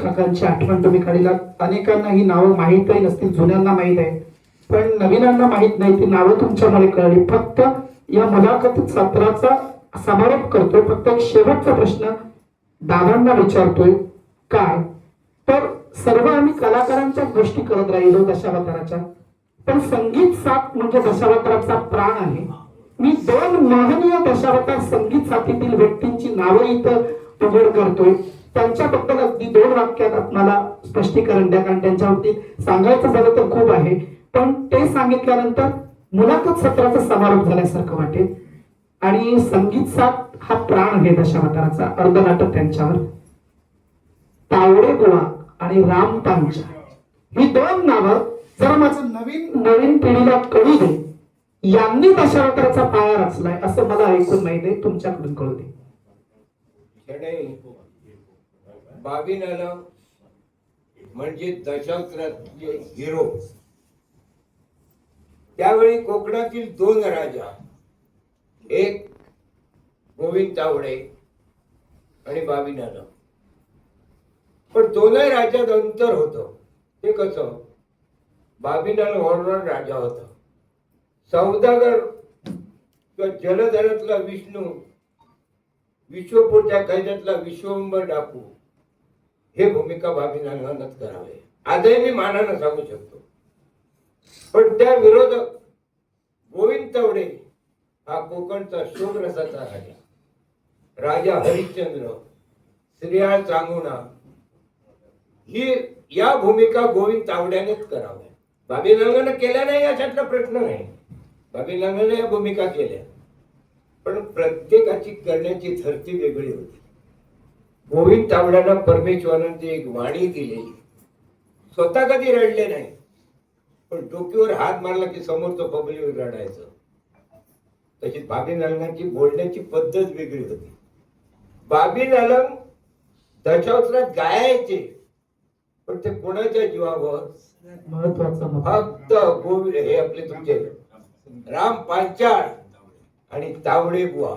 काकांची आठवण तुम्ही काढीलात. अनेकांना ही नावं माहीतही नसतील, जुन्यांना माहीत आहे, पण नवीनांना माहीत नाही. ती नावं तुमच्यामुळे कळली. फक्त या मुलाखत सत्राचा समारोप करतोय. फक्त एक शेवटचा प्रश्न दादांना विचारतोय. काय तर सर्व आम्ही कलाकारांच्या गोष्टी करत राहिलो दशावताराच्या, पण संगीत साथ म्हणजे दशावताराचा प्राण आहे. मी दोन महनीय दशावतार संगीत साथीतील व्यक्तींची नावं इथं उघड करतोय. त्यांच्याबद्दल अगदी 2 वाक्यात आपल्याला स्पष्टीकरण द्या, कारण त्यांच्यावरती सांगायचं झालं तर खूप आहे, पण ते सांगितल्यानंतर मुलाखत सत्राचा समारोप झाल्यासारखं वाटेल. आणि संगीत साथ हा प्राण आहे दशावताराचा. अर्धनाटक त्यांच्यावर. तावडे बुवा आणि राम पांचा ही 2 नावं जरा माझं नवीन पिढीला कळू दे. यांनी दशावताराचा पाया रचलाय असं मला ऐकून माहित आहे. तुमच्याकडून कळू दे. बाबीनाला म्हणजे दशावतारातले हिरो. त्यावेळी कोकणातील 2 राजा, एक गोविंद तावडे आणि बाबीनाला. पण 2 राज्यात अंतर होतं. ते कसं? बाबीनाला ऑलराऊंड राजा होता. सौदागर किंवा जलधरातला विष्णू, विश्वपूरच्या कैद्यातला विश्वंभर डाकू, हे भूमिका बाबीनालानंच करावे. आजही मी मानानं सांगू शकतो. पण त्या विरोधक गोविंद तावडे हा कोकणचा शोकरसाचा राजा, राजा हरिश्चंद्र, श्रीयाळ चांगुणा, ही या भूमिका गोविंद तावड्यानेच कराव्या. बाबीनालानं केल्या नाही याच्यातला प्रश्न नाही. बाबीनालानं या भूमिका केल्या, पण प्रत्येकाची करण्याची धर्ती वेगळी होती. गोविंद तावड्याला परमेश्वरानं एक वाणी दिलेली. स्वतः कधी रडले नाही, पण डोक्यावर हात मारला की समोरचं पब्लिक रडायचं. तशी बाबीनालांची बोलण्याची पद्धत वेगळी होती. बाबीनाला दशावतारात गायचे, पण ते कोणाच्या जीवावर? महत्वाचं फक्त गोविंद हे आपले तुमचे राम पांचाळ आणि तावडे बुवा.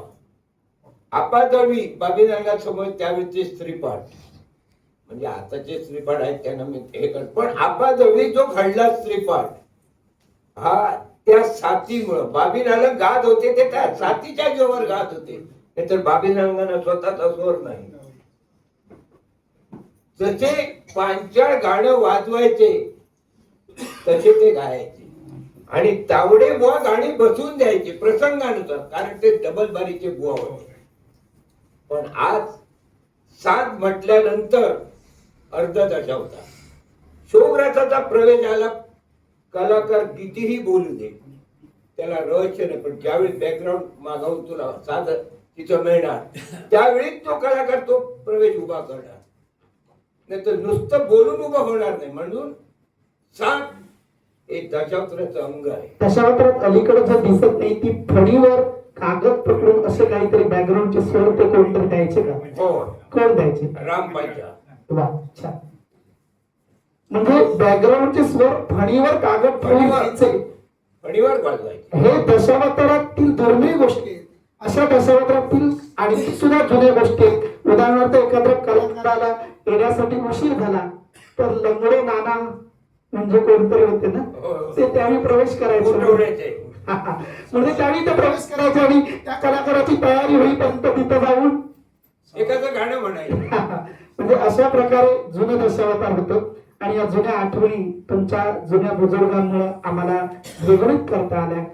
आपादवी बाबीनाला समोर त्यावेळेचे स्त्रीपाठ, म्हणजे आताचे स्त्रीपाठ आहेत त्यांना मी हे कर, पण आपादवी जो घडला स्त्रीपाठ हा त्या साथीमुळं. बाबीनाला गात होते ते त्या साथीच्या जीवावर गात होते, नाहीतर बाबीनाला स्वतःचा स्वर नाही. जसे पांचाळ गाणं वाजवायचे तसे ते गायचे, आणि तावडे बुवा गाणी बसवून द्यायचे प्रसंगानुसार, कारण ते डबल बारीचे बुवा होते. पण आज साथ म्हटल्यानंतर अर्ध दशावतार शोकरसाचा प्रवेश आला. कलाकार कितीही बोलू दे, त्याला रहस्य नाही, पण ज्यावेळी बॅकग्राऊंड मागावून तुला साधं तिथं मिळणार, त्यावेळी तो कलाकार तो प्रवेश उभा करणार, नाही तर नुसतं बोलून उभं होणार नाही. म्हणून साथ एक दशावताराचं अंग आहे. दशावतारात अलीकडे जर दिसत नाही ती फणीवर कागद पकडून असे काहीतरी बॅकग्राऊंडचे स्वर ते कोणतरी द्यायचे का? हो. कोण द्यायचे? राम पांचाळ. वा, छान. म्हणजे बॅकग्राऊंडचे स्वर फणीवर कागद फणीवर वाजवायचे. हे दशावतारातील दुर्मिळ गोष्टी आहेत. अशा दशावतारातील आणखी सुद्धा जुन्या गोष्टी आहेत. उदाहरणार्थ एखाद्या कलाकाराला येण्यासाठी उशीर झाला तर लंगडे नाना म्हणजे कोणतरी होते ना, ते त्यावेळी प्रवेश करायचे. म्हणजे त्यावेळी ते प्रवेश करायचे आणि त्या कलाकाराची तयारी होईपर्यंत तिथं जाऊन एखादं गाणं म्हणायचं. म्हणजे अशा प्रकारे जुनं दशावतार होतं. आणि या जुन्या आठवणी तुमच्या जुन्या बुजुर्गांमुळे आम्हाला वेगळीच करता आल्या.